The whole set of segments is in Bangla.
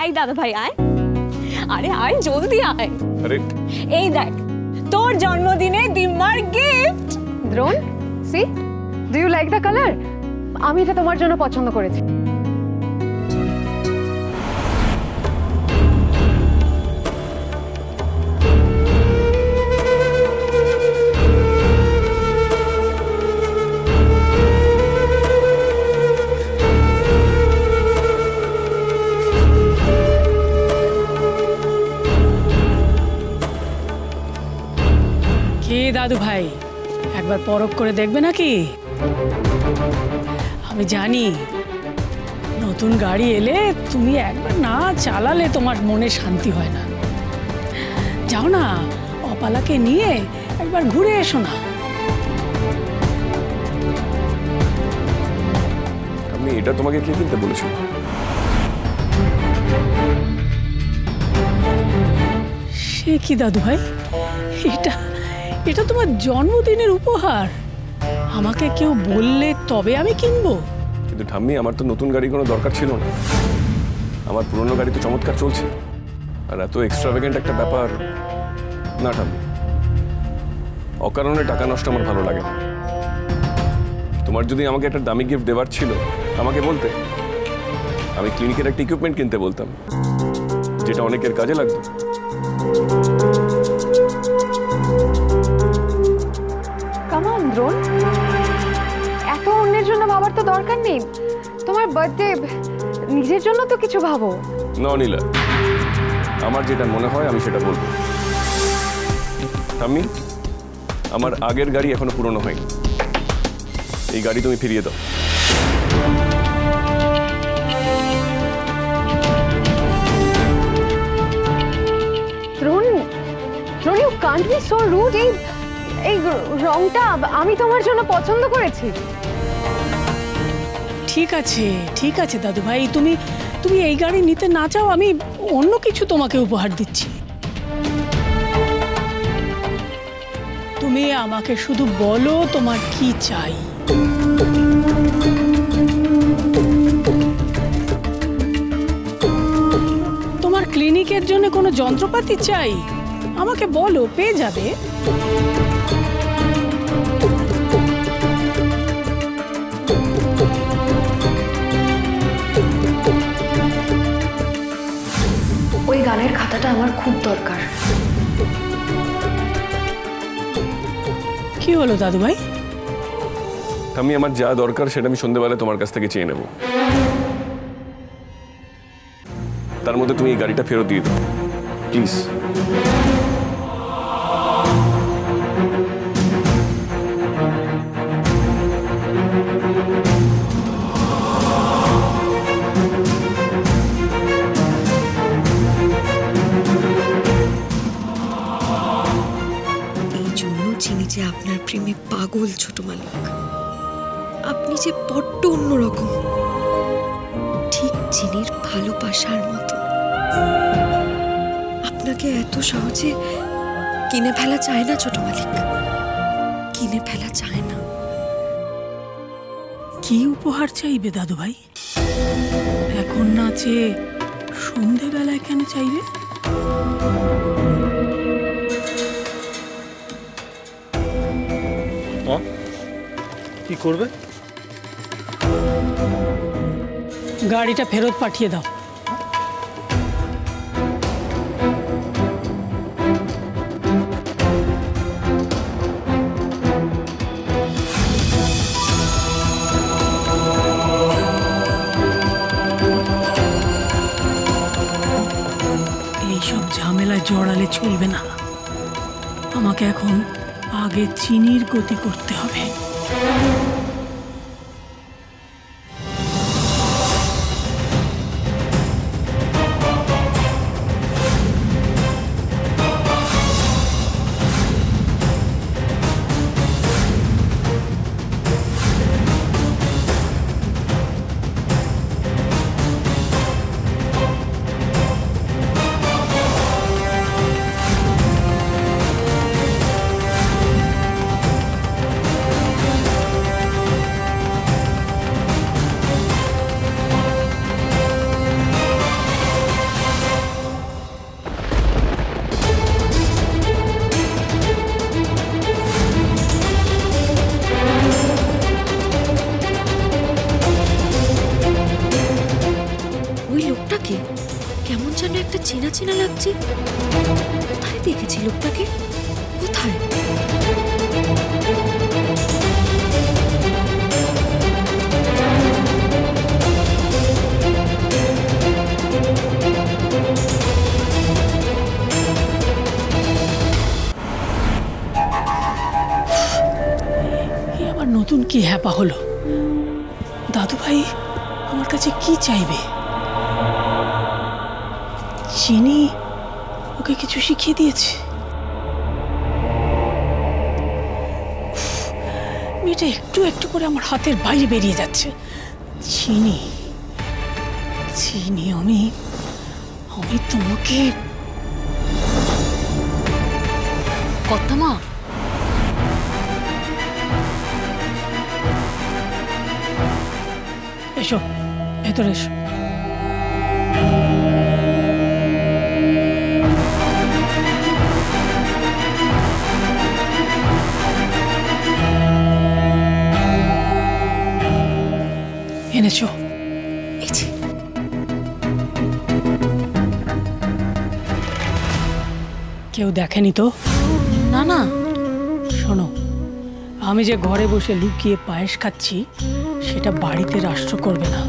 এই দাদা ভাই আয়, আরে আয় জলদি আয়। আরে এই দেখ তোর জন্মদিনে দিম্মার gift. Drona, see, do you like the colour? আমি এটা তোমার জন্য পছন্দ করেছি। দাদু ভাই একবার পরখ করে দেখবে নাকি? আমি জানি নতুন গাড়ি এলে তুমি একবার না চালালে তোমার মনে শান্তি হয় না। যাও না, অপালাকে নিয়ে একবার ঘুরে এসো না। আমি এটা তোমাকে কে কিনতে বলেছিল? সে কি দাদু ভাই, এটা এটা তোমার জন্মদিনের উপহার। আমাকে কেউ বললে তবে আমি কিনবো। কিন্তু ঠাম্মি, আমার তো নতুন গাড়ি কোনো দরকার ছিল না। আমার পুরনো গাড়ি তো চমৎকার চলছে, আর এত এক্সট্রাভ্যাগেন্ট একটা ব্যাপার না ঠাম্মি। অকারণে টাকা নষ্ট আমার ভালো লাগে না। তোমার যদি আমাকে একটা দামি গিফট দেওয়ার ছিল আমাকে বলতে, আমি ক্লিনিকের একটা ইকুইপমেন্ট কিনতে বলতাম, যেটা অনেকের কাজে লাগতো। কামন দ্রোণ, এত অন্যের জন্য ভাবার তো দরকার নেই। তোমার বার্থডে, নিজের জন্য তো কিছু ভাবো। না নীলা, আমার যেটা মনে হয় আমি সেটা বলবো। ঠাম্মি, আমার আগের গাড়ি এখনো পুরনো হয়নি। এই গাড়ি তুমি ফিরিয়ে দাও। Drona, Drona, you can't be so rude. এই রংটা আমি তোমার জন্য পছন্দ করেছি। ঠিক আছে ঠিক আছে দাদু ভাই, তুমি তুমি এই গাড়ি নিতে না চাও, আমি অন্য কিছু তোমাকে উপহার দিচ্ছি। তুমি আমাকে শুধু বলো তোমার কি চাই। তোমার ক্লিনিকের জন্য কোনো যন্ত্রপাতি চাই? আমাকে বলো, পেয়ে যাবে। ওই গানের খাতাটা আমার খুব দরকার। কি হলো দাদু ভাই? ঠাম্মি, আমার যা দরকার সেটা আমি সন্ধ্যেবেলায় তোমার কাছ থেকে চেয়ে নেব। তার মধ্যে তুমি এই গাড়িটা ফেরত দিয়ে দাও প্লিজ। আপনার প্রেমে পাগল ছোট মালিক। আপনি যে বড্ড অন্যরকম, ঠিক চিনির ভালোবাসার মতো। আপনাকে এত সহজে কিনে ফেলা যায় না ছোট মালিক, কিনে ফেলা যায় না। কি উপহার চাইবে দাদু ভাই? এখন না চেয়ে সন্ধেবেলায় কেন চাইবে? কি করবে? গাড়িটা ফেরত পাঠিয়ে দাও। এইসব ঝামেলায় জড়ালে চলবে না। আমাকে এখন আগে চিনির গতি করতে হবে। লোকটাকে কেমন যেন একটা চেনা চেনা লাগছে। কোথায় দেখেছি লোকটাকে? কোথায়? আবার নতুন কি হ্যাপা হলো? দাদু ভাই আমার কাছে কি চাইবে? চিনি ওকে কিছু শিখিয়ে দিয়েছে? মেয়েটা একটু একটু করে আমার হাতের বাইরে বেরিয়ে যাচ্ছে। চিনি চিনি আমি তোমাকে। কর্তামা, এসো ভেতরে এসো। এনেছো? এই যে। কেউ দেখেনি তো? না না। শোনো, আমি যে ঘরে বসে লুকিয়ে পায়েস খাচ্ছি সেটা বাড়িতে রাষ্ট্র করবে না।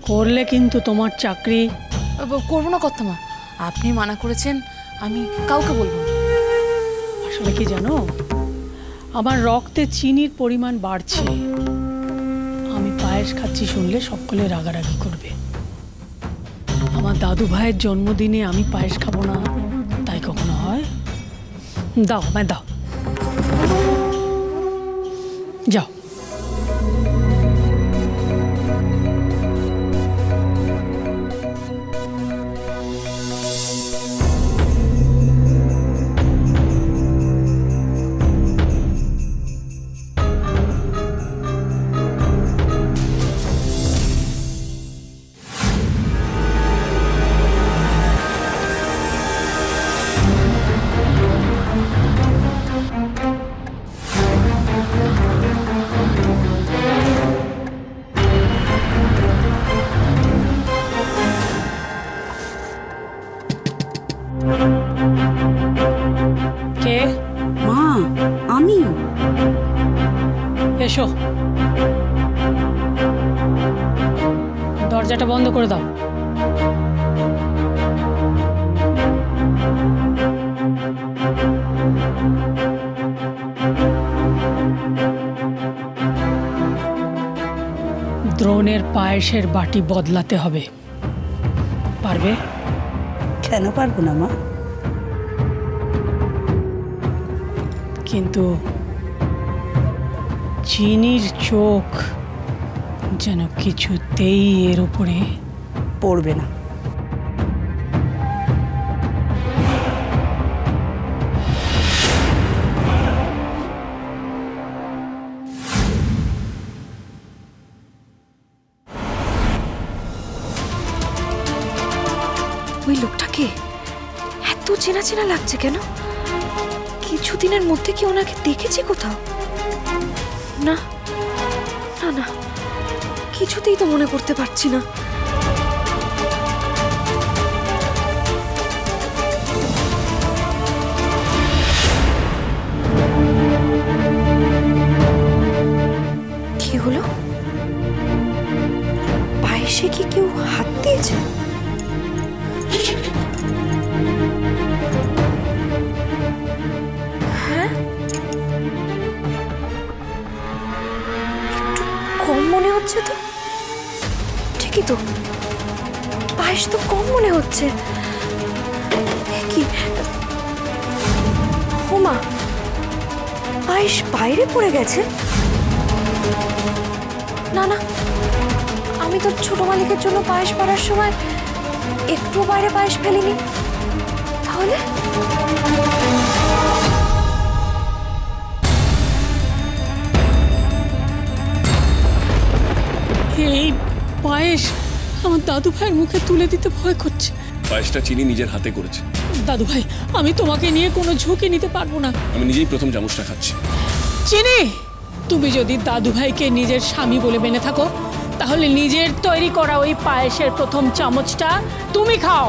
করলে কিন্তু তোমার চাকরি। করবো না কর্তামা, আপনি মানা করেছেন, আমি কাউকে বলবো না। আসলে কি জানো, আমার রক্তে চিনির পরিমাণ বাড়ছে। আমি পায়েস খাচ্ছি শুনলে সকলে রাগারাগি করবে। আমার দাদু ভাইয়ের জন্মদিনে আমি পায়েস খাবো না, তাই কখনো হয়? দাও আমায় দাও, যাও। কে? মা, আমি। এসো, দরজাটা বন্ধ করে দাও। দ্রোণের পায়েসের বাটি বদলাতে হবে, পারবে? কেন পারবো না মা? কিন্তু চিনির চোখ যেন কিছুতেই এর উপরে পড়বে না। ওই লোকটাকে এত চেনা চেনা লাগছে কেন? কিছুদিনের মধ্যে কি ওনাকে দেখেছি কোথাও? না না না, কিছুতেই তো মনে করতে পারছি না। কি হলো? পায়েসে কি কেউ হাত দিয়েছে? হ্যাঁ, একটু কম মনে হচ্ছে তো। ঠিকই তো, পায়েস তো কম মনে হচ্ছে। কি হোমা, পায়েস বাইরে পড়ে গেছে? না না, আমি তো ছোট মালিকের জন্য পায়েস পাড়ার সময় একটু বাইরে পায়েস ফেলিনি। তাহলে এই পায়েস আমার দাদু ভাইয়ের মুখে তুলে দিতে ভয় করছে। পায়েসটা চিনি নিজের হাতে করেছে। দাদু ভাই, আমি তোমাকে নিয়ে কোনো ঝুঁকি নিতে পারবো না। আমি নিজেই প্রথম চামচটা খাচ্ছি। চিনি, তুমি যদি দাদু ভাইকে নিজের স্বামী বলে মেনে থাকো তাহলে নিজের তৈরি করা ওই পায়েসের প্রথম চামচটা তুমি খাও।